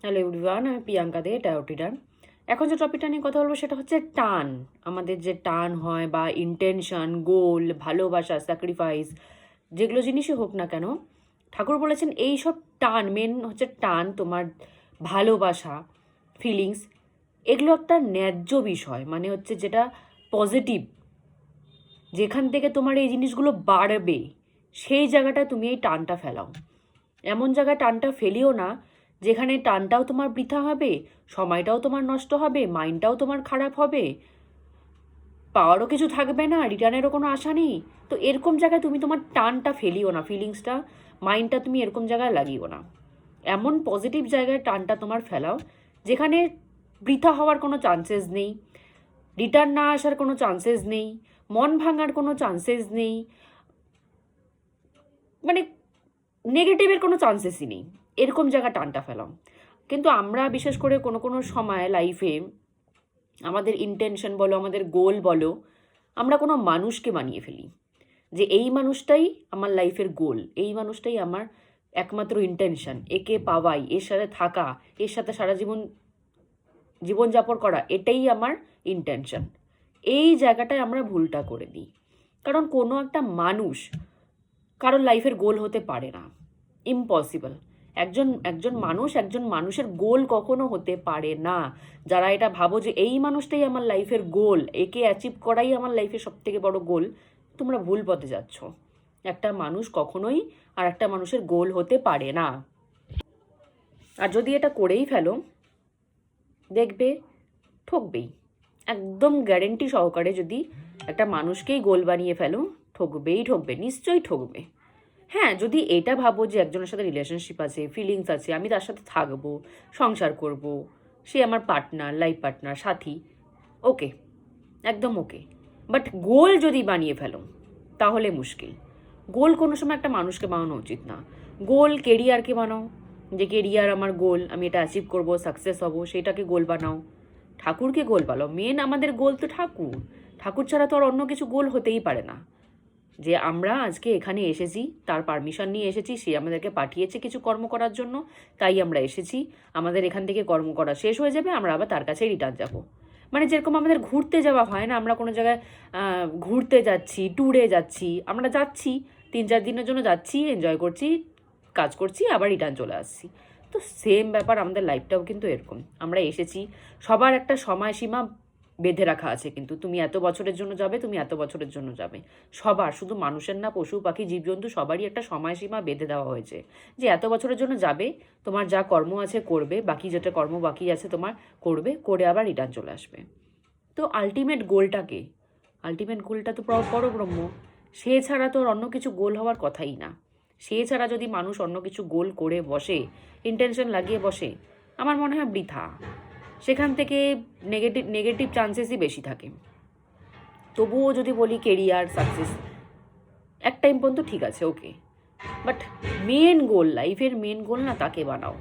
Hello everyone, আমি প্রিয়াঙ্কা দে, taro reader. এখন যে টপিকটা নিয়ে কথা বলবো সেটা হচ্ছে টান। আমাদের যে টান হয় বা ইন্টেনশন, গোল, ভালোবাসা, স্যাক্রিফাইস, যেগুলো জিনিসই হোক না কেন, ঠাকুর বলেছেন এই সব টান, মেন হচ্ছে টান, তোমার ভালোবাসা, ফিলিংস, এগুলো একটা ন্যায্য বিষয়, মানে হচ্ছে যেটা পজিটিভ, যেখান থেকে তোমার এই জিনিসগুলো বাড়বে, সেই জায়গাটায় তুমি এই টানটা ফেলাও। এমন জায়গায় টানটা ফেলিও না যেখানে টানটাও তোমার বৃথা হবে, সময়টাও তোমার নষ্ট হবে, মাইন্ডটাও তোমার খারাপ হবে, পাওয়ারও কিছু থাকবে না, রিটার্নেরও কোনো আশা নেই। তো এরকম জায়গায় তুমি তোমার টানটা ফেলিও না, ফিলিংসটা, মাইন্ডটা তুমি এরকম জায়গায় লাগিও না। এমন পজিটিভ জায়গায় টানটা তোমার ফেলাও যেখানে বৃথা হওয়ার কোনো চান্সেস নেই, রিটার্ন না আসার কোনো চান্সেস নেই, মন ভাঙার কোনো চান্সেস নেই, মানে নেগেটিভের কোনো চান্সেসই নেই, এরকম জায়গা টানটা ফেলাম। কিন্তু আমরা বিশেষ করে কোনো কোনো সময় লাইফে আমাদের ইন্টেনশন বলো, আমাদের গোল বলো, আমরা কোনো মানুষকে বানিয়ে ফেলি যে এই মানুষটাই আমার লাইফের গোল, এই মানুষটাই আমার একমাত্র ইন্টেনশন, একে পাওয়াই, এর সাথে থাকা, এর সাথে সারা জীবন জীবনযাপন করা, এটাই আমার ইন্টেনশন। এই জায়গাটায় আমরা ভুলটা করে দিই, কারণ কোনো একটা মানুষ কারোর লাইফের গোল হতে পারে না, ইম্পসিবল। একজন একজন মানুষের গোল কখনো হতে পারে না। যারা এটা ভাবো যে এই মানুষটাই আমার লাইফের গোল, একে অ্যাচিভ করাই আমার লাইফের সব থেকে বড় গোল, তোমরা ভুল পথে যাচ্ছ। একটা মানুষ কখনোই আর একটা মানুষের গোল হতে পারে না। আর যদি এটা করেই ফেলো, দেখবে ঠকবেই। একদম গ্যারেন্টি সহকারে যদি একটা মানুষকেই গোল বানিয়ে ফেলো, ঠকবেই ঠকবে, নিশ্চয়ই ঠকবে। হ্যাঁ, যদি এটা ভাবো যে একজনের সাথে রিলেশনশিপ আছে, ফিলিংস আছে, আমি তার সাথে থাকবো, সংসার করব, সে আমার পার্টনার, লাইফ পার্টনার, সাথী, ওকে, একদম ওকে। বাট গোল যদি বানিয়ে ফেলো তাহলে মুশকিল। গোল কোনো সময় একটা মানুষকে বানানো উচিত না। গোল কেরিয়ারকে বানাও, যে কেরিয়ার আমার গোল, আমি এটা অ্যাচিভ করবো, সাকসেস হব, সেটাকে গোল বানাও। ঠাকুরকে গোল বানাও, মেন আমাদের গোল তো ঠাকুর। ঠাকুর ছাড়া তো আর অন্য কিছু গোল হতেই পারে না। যে আমরা আজকে এখানে এসেছি, তার পারমিশন নিয়ে এসেছি, সে আমাদেরকে পাঠিয়েছে কিছু কর্ম করার জন্য, তাই আমরা এসেছি। আমাদের এখান থেকে কর্ম করা শেষ হয়ে যাবে, আমরা আবার তার কাছেই রিটার্ন যাব। মানে যেরকম আমাদের ঘুরতে যাওয়া হয় না, আমরা কোনো জায়গায় ঘুরতে যাচ্ছি, ট্যুরে যাচ্ছি, আমরা যাচ্ছি 3-4 দিনের জন্য যাচ্ছি, এনজয় করছি, কাজ করছি, আবার রিটার্ন চলে আসছি। তো সেম ব্যাপার আমাদের লাইফটাও কিন্তু এরকম। আমরা এসেছি, সবার একটা সময়সীমা বেঁধে রাখা আছে, কিন্তু তুমি এত বছরের জন্য যাবে, তুমি এত বছরের জন্য যাবে। সবার, শুধু মানুষের না, পশু পাখি জীবজন্তু সবারই একটা সময়সীমা বেঁধে দেওয়া হয়েছে যে এত বছরের জন্য যাবে, তোমার যা কর্ম আছে করবে, বাকি যেটা কর্ম বাকি আছে তোমার করবে, করে আবার রিটার্ন চলে আসবে। তো আলটিমেট গোলটাকে, আলটিমেট গোলটা তো পরব্রহ্ম, সে ছাড়া তো অন্য কিছু গোল হওয়ার কথাই না। সে ছাড়া যদি মানুষ অন্য কিছু গোল করে বসে, ইন্টেনশন লাগিয়ে বসে, আমার মনে হয় বৃথা। সেখান থেকে নেগেটিভ নেগেটিভ চান্সেসই বেশি থাকে। তবুও যদি বলি কেরিয়ার সাকসেস এক টাইম পর্যন্ত ঠিক আছে, ওকে, বাট মেন গোল, লাইফের মেন গোল না, তাকে বানাও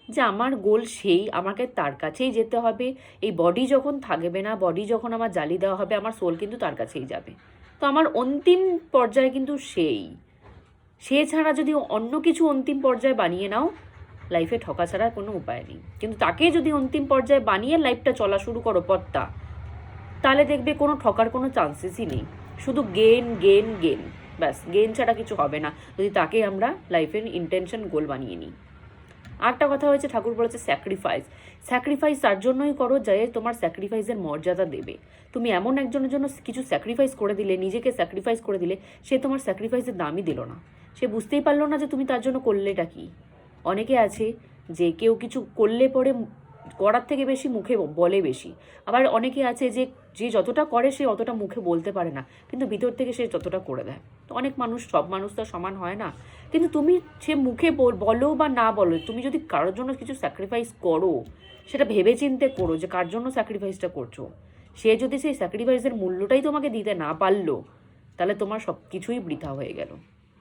যে আমার গোল সেই, আমাকে তার কাছেই যেতে হবে। এই বডি যখন থাকবে না, বডি যখন আমার জ্বালিয়ে দেওয়া হবে, আমার সোল কিন্তু তার কাছেই যাবে। তো আমার অন্তিম পর্যায়ে কিন্তু সেই, সে ছাড়া যদি অন্য কিছু অন্তিম পর্যায়ে বানিয়ে নাও, লাইফে ঠকা ছাড়া কোনো উপায় নেই। কিন্তু তাকে যদি অন্তিম পর্যায়ে বানিয়ে লাইফটা চলা শুরু করো পথটা, তাহলে দেখবে কোনো ঠকার কোনো চান্সেসই নেই, শুধু গেন গেন গেন, ব্যাস গেন ছাড়া কিছু হবে না যদি তাকে আমরা লাইফের ইন্টেনশন গোল বানিয়ে নিই। আরেকটা কথা হয়েছে, ঠাকুর বলেছে স্যাক্রিফাইস। স্যাক্রিফাইস তার জন্যই করো যে তোমার স্যাক্রিফাইসের মর্যাদা দেবে। তুমি এমন একজনের জন্য কিছু স্যাক্রিফাইস করে দিলে, নিজেকে স্যাক্রিফাইস করে দিলে, সে তোমার স্যাক্রিফাইসের দামই দিল না, সে বুঝতেই পারলো না যে তুমি তার জন্য করলেটা কি। অনেকে আছে যে কেউ কিছু করলে পরে করার থেকে বেশি মুখে বলে বেশি, আবার অনেকে আছে যে যে যতটা করে সে অতটা মুখে বলতে পারে না, কিন্তু ভিতর থেকে সে যতটা করে দেয়। তো অনেক মানুষ, সব মানুষ তো সমান হয় না। কিন্তু তুমি সে মুখে বলো বা না বলো, তুমি যদি কারোর জন্য কিছু স্যাক্রিফাইস করো, সেটা ভেবে চিন্তে করো যে কার জন্য স্যাক্রিফাইসটা করছো। সে যদি সেই স্যাক্রিফাইসের মূল্যটাই তোমাকে দিতে না পারলো, তাহলে তোমার সব কিছুই বৃথা হয়ে গেল।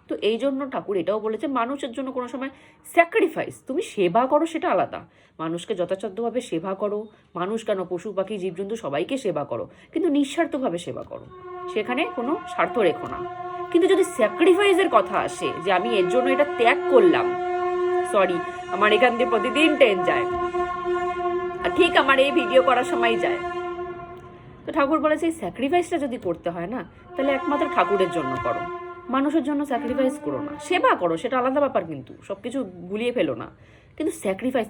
তো এই জন্য ঠাকুর এটাও বলেছে, মানুষের জন্য কোনো সময় স্যাক্রিফাইস, তুমি সেবা করো সেটা আলাদা, মানুষকে যথাসাধ্যভাবে সেবা করো, মানুষ কেন, পশু পাখি জীবজন্তু সবাইকে সেবা করো, কিন্তু নিঃস্বার্থভাবে সেবা করো, সেখানে কোনো স্বার্থ রেখো না। কিন্তু যদি স্যাক্রিফাইসের কথা আসে যে আমি এর জন্য এটা ত্যাগ করলাম, সরি, আমার এখান দিয়ে প্রতিদিন ট্রেন যায়, আর ঠিক আমার এই ভিডিও করার সময় যায়। তো ঠাকুর বলেছে এই স্যাক্রিফাইসটা যদি করতে হয় না, তাহলে একমাত্র ঠাকুরের জন্য করো, মানুষের জন্য স্যাক্রিফাইস করো না। সেবা করো, সেটা আলাদা ব্যাপার, কিন্তু সব কিছু গুলিয়ে ফেলো না। কিন্তু স্যাক্রিফাইস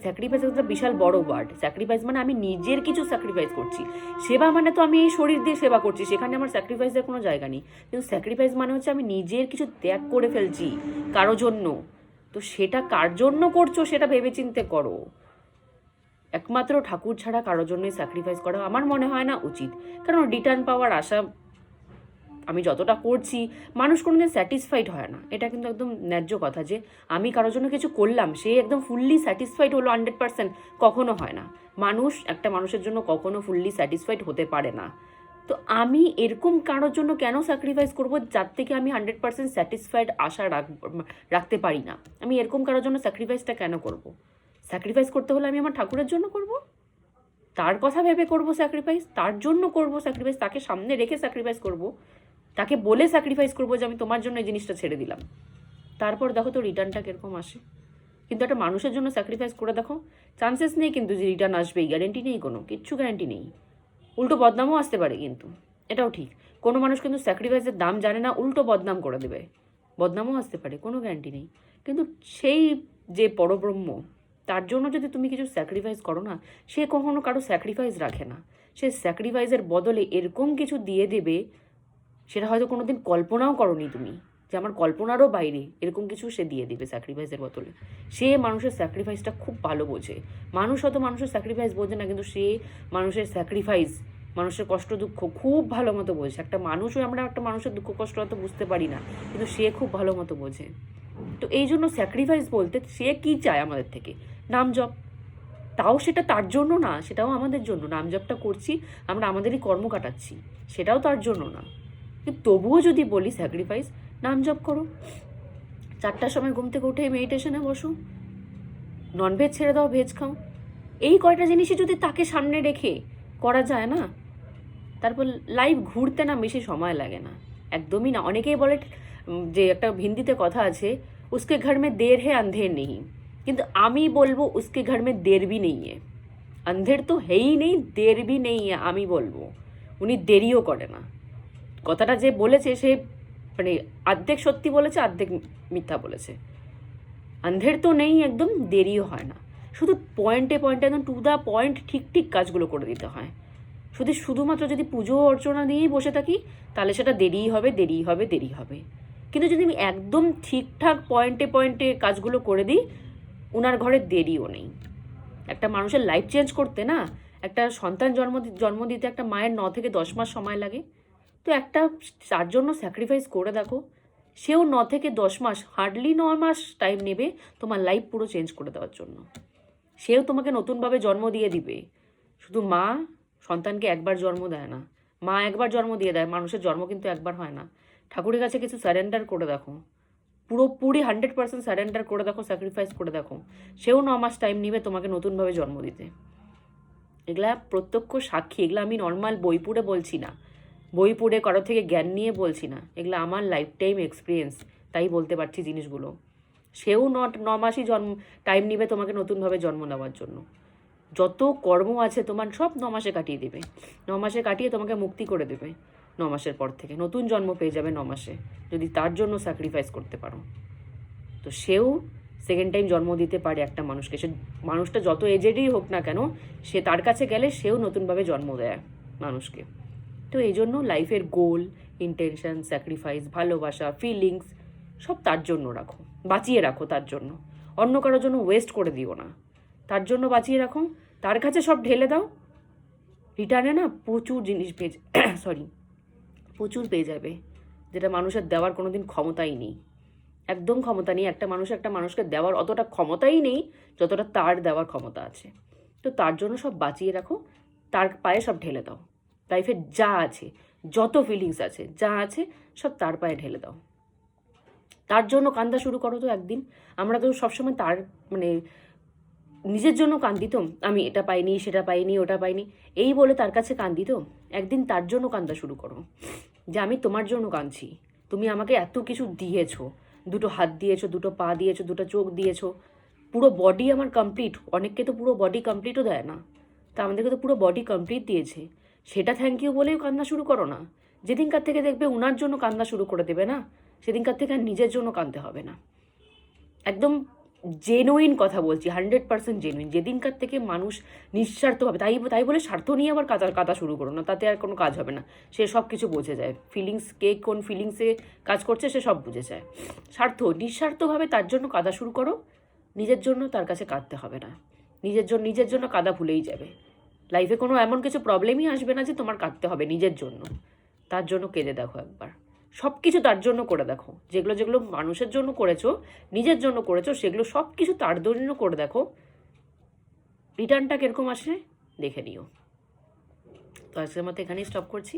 একটা বিশাল বড় ওয়ার্ড। স্যাক্রিফাইস মানে আমি নিজের কিছু স্যাক্রিফাইস করছি। সেবা মানে তো আমি এই শরীর দিয়ে সেবা করছি, সেখানে আমার স্যাক্রিফাইসের কোনো জায়গা নেই। কিন্তু স্যাক্রিফাইস মানে হচ্ছে আমি নিজের কিছু ত্যাগ করে ফেলছি কারো জন্য। তো সেটা কার জন্য করছো সেটা ভেবেচিন্তে করো। একমাত্র ঠাকুর ছাড়া কারোর জন্যই স্যাক্রিফাইস করা আমার মনে হয় না উচিত। কারণ রিটার্ন পাওয়ার আশা আমি যতটা করছি, মানুষ কোনোদিন স্যাটিসফাইড হয় না। এটা কিন্তু একদম ন্যায্য কথা যে আমি কারোর জন্য কিছু করলাম, সে একদম ফুললি স্যাটিসফাইড হলো 100%, কখনো হয় না। মানুষ একটা মানুষের জন্য কখনো ফুললি স্যাটিসফাইড হতে পারে না। তো আমি এরকম কারোর জন্য কেন স্যাক্রিফাইস করবো যার থেকে আমি 100% স্যাটিসফাইড আশা রাখতে পারি না? আমি এরকম কারোর জন্য স্যাক্রিফাইসটা কেন করব? স্যাক্রিফাইস করতে হলে আমি আমার ঠাকুরের জন্য করব, তার কথা ভেবে করব স্যাক্রিফাইস, তার জন্য করব স্যাক্রিফাইস, তাকে সামনে রেখে স্যাক্রিফাইস করব, তাকে বলে স্যাক্রিফাইস করবো যে আমি তোমার জন্য এই জিনিসটা ছেড়ে দিলাম। তারপর দেখো তো রিটার্নটা কীরকম আসে। কিন্তু একটা মানুষের জন্য স্যাক্রিফাইস করে দেখো, চান্সেস নেই কিন্তু যে রিটার্ন আসবেই, গ্যারেন্টি নেই, কোনো কিচ্ছু গ্যারেন্টি নেই। উল্টো বদনামও আসতে পারে, কিন্তু এটাও ঠিক। কোনো মানুষ কিন্তু স্যাক্রিফাইসের দাম জানে না, উল্টো বদনাম করে দেবে, বদনামও আসতে পারে, কোনো গ্যারেন্টি নেই। কিন্তু সেই যে পরব্রহ্ম, তার জন্য যদি তুমি কিছু স্যাক্রিফাইস করো না, সে কখনো কারো স্যাক্রিফাইস রাখে না। সে স্যাক্রিফাইসের বদলে এরকম কিছু দিয়ে দেবে, সেটা হয়তো কোনো দিন কল্পনাও করনি তুমি, যে আমার কল্পনারও বাইরে এরকম কিছু সে দিয়ে দেবে স্যাক্রিফাইসের বদলে। সে মানুষের স্যাক্রিফাইসটা খুব ভালো বোঝে। মানুষ হয়তো মানুষের স্যাক্রিফাইস বোঝে না, কিন্তু সে মানুষের স্যাক্রিফাইস, মানুষের কষ্ট দুঃখ খুব ভালো মতো বোঝে। একটা মানুষও, আমরা একটা মানুষের দুঃখ কষ্ট হয়তো বুঝতে পারি না, কিন্তু সে খুব ভালো মতো বোঝে। তো এই জন্য স্যাক্রিফাইস বলতে সে কী চায় আমাদের থেকে? নাম জপ। তাও সেটা তার জন্য না, সেটাও আমাদের জন্য। নাম জপটা করছি, আমরা আমাদেরই কর্ম কাটাচ্ছি, সেটাও তার জন্য না। কিন্তু তবুও যদি বলি স্যাক্রিফাইস, নাম জপ করো, 4টার সময় ঘুম থেকে উঠে মেডিটেশনে বসো, ননভেজ ছেড়ে দাও, ভেজ খাও। এই কয়টা জিনিসই যদি তাকে সামনে রেখে করা যায় না, তারপর লাইফ ঘুরতে না বেশি সময় লাগে না, একদমই না। অনেকেই বলে যে একটা হিন্দিতে কথা আছে, উসকে ঘর মে দের হে আন্ধের নেই। কিন্তু আমি বলবো উসকে ঘর মে দের ভি নেই হে, আন্ধের তো হেই নেই, দের ভি নেই হে। আমি বলবো উনি দেরিও করে না। কথাটা যে বলেছে সে মানে অর্ধেক সত্যি বলেছে, অর্ধেক মিথ্যা বলেছে। আন্ধের তো নেই, একদম দেরিও হয় না। শুধু পয়েন্টে পয়েন্টে একদম টু দ্য পয়েন্ট ঠিক ঠিক কাজগুলো করে দিতে হয়। শুধুমাত্র যদি পুজো অর্চনা দিয়েই বসে থাকি, তাহলে সেটা দেরিই হবে, দেরিই হবে, দেরি হবে। কিন্তু যদি আমি একদম ঠিকঠাক পয়েন্টে পয়েন্টে কাজগুলো করে দিই, ওনার ঘরে দেরিও নেই। একটা মানুষের লাইফ চেঞ্জ করতে না, একটা সন্তান জন্ম দিতে একটা মায়ের 9 থেকে 10 মাস সময় লাগে। তো একটা তার জন্য স্যাক্রিফাইস করে দেখো, সেও 9 থেকে 10 মাস, হার্ডলি 9 মাস টাইম নেবে তোমার লাইফ পুরো চেঞ্জ করে দেওয়ার জন্য। সেও তোমাকে নতুনভাবে জন্ম দিয়ে দিবে। শুধু মা সন্তানকে একবার জন্ম দেয় না, মা একবার জন্ম দিয়ে দেয়, মানুষের জন্ম কিন্তু একবার হয় না। ঠাকুরের কাছে কিছু স্যারেন্ডার করে দেখো, পুরোপুরি 100% স্যারেন্ডার করে দেখো, স্যাক্রিফাইস করে দেখো, সেও 9 মাস টাইম নেবে তোমাকে নতুনভাবে জন্ম দিতে। এগুলা প্রত্যক্ষ সাক্ষী, এগুলো আমি নর্মাল বই পড়ে বলছি না, বই পড়ে কারো থেকে জ্ঞান নিয়ে বলছি না, এগুলো আমার লাইফ টাইম এক্সপিরিয়েন্স, তাই বলতে পারছি জিনিসগুলো। সেও 9 মাসই টাইম নেবে তোমাকে নতুনভাবে জন্ম নেওয়ার জন্য। যত কর্ম আছে তোমার সব 9 মাসে কাটিয়ে দেবে, 9 মাসে কাটিয়ে তোমাকে মুক্তি করে দেবে। 9 মাসের পর থেকে নতুন জন্ম পেয়ে যাবে 9 মাসে, যদি তার জন্য স্যাক্রিফাইস করতে পারো। তো সেও সেকেন্ড টাইম জন্ম দিতে পারে একটা মানুষকে, সে মানুষটা যত এজেডই হোক না কেন, সে তার কাছে গেলে সেও নতুনভাবে জন্ম দেয় মানুষকে। তো এই জন্য লাইফের গোল, ইন্টেনশন, স্যাক্রিফাইস, ভালোবাসা, ফিলিংস সব তার জন্য রাখো, বাঁচিয়ে রাখো তার জন্য। অন্য কারোর জন্য ওয়েস্ট করে দিও না, তার জন্য বাঁচিয়ে রাখো, তার কাছে সব ঢেলে দাও। রিটার্নে না প্রচুর জিনিস প্রচুর পেয়ে যাবে, যেটা মানুষের দেওয়ার কোনো দিন ক্ষমতাই নেই, একদম ক্ষমতা নেই। একটা মানুষকে দেওয়ার অতটা ক্ষমতাই নেই যতটা তার দেওয়ার ক্ষমতা আছে। তো তার জন্য সব বাঁচিয়ে রাখো, তার পায়ে সব ঢেলে দাও। লাইফে যা আছে, যত ফিলিংস আছে, যা আছে সব তার পায়ে ঢেলে দাও। তার জন্য কান্দা শুরু করো তো একদিন। আমরা তো সবসময় তার মানে নিজের জন্য কান্দি তো, আমি এটা পাইনি, সেটা পাইনি, ওটা পাইনি, এই বলে তার কাছে কান্দি তো। একদিন তার জন্য কান্দা শুরু করো, যে আমি তোমার জন্য কাঁদছি, তুমি আমাকে এত কিছু দিয়েছো, 2টো হাত দিয়েছো, 2টো পা দিয়েছো, 2টো চোখ দিয়েছো, পুরো বডি আমার কমপ্লিট, অনেককে তো পুরো বডি কমপ্লিটও দেয় না, তা আমাদেরকে তো পুরো বডি কমপ্লিট দিয়েছে, সেটা থ্যাংক ইউ বলেও কান্না শুরু করো না। যেদিনকার থেকে দেখবে ওনার জন্য কান্না শুরু করে দেবে না, সেদিনকার থেকে আর নিজের জন্য কাঁদতে হবে না। একদম জেনুইন কথা বলছি, 100% জেনুইন। যেদিনকার থেকে মানুষ নিঃস্বার্থভাবে, তাই বলে স্বার্থ নিয়ে আবার কাঁদা শুরু করো না, তাতে আর কোনো কাজ হবে না। সে সব কিছু বুঝে যায়, ফিলিংস কে কোন ফিলিংসে কাজ করছে সে সব বুঝে যায়। নিঃস্বার্থভাবে তার জন্য কাঁদা শুরু করো, নিজের জন্য তার কাছে কাঁদতে হবে না। নিজের জন্য কাঁদা ভুলেই যাবে। লাইফে কোনো এমন কিছু প্রবলেমই আসবে না যে তোমার কাঁদতে হবে নিজের জন্য। তার জন্য কেঁদে দেখো একবার, সব কিছু তার জন্য করে দেখো। যেগুলো যেগুলো মানুষের জন্য করেছো, নিজের জন্য করেছো, সেগুলো সব কিছু তার জন্য করে দেখো, রিটার্নটা কীরকম আসে দেখে নিও। তো আজকের মতো এখানেই স্টপ করছি।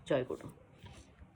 জয় গুরু।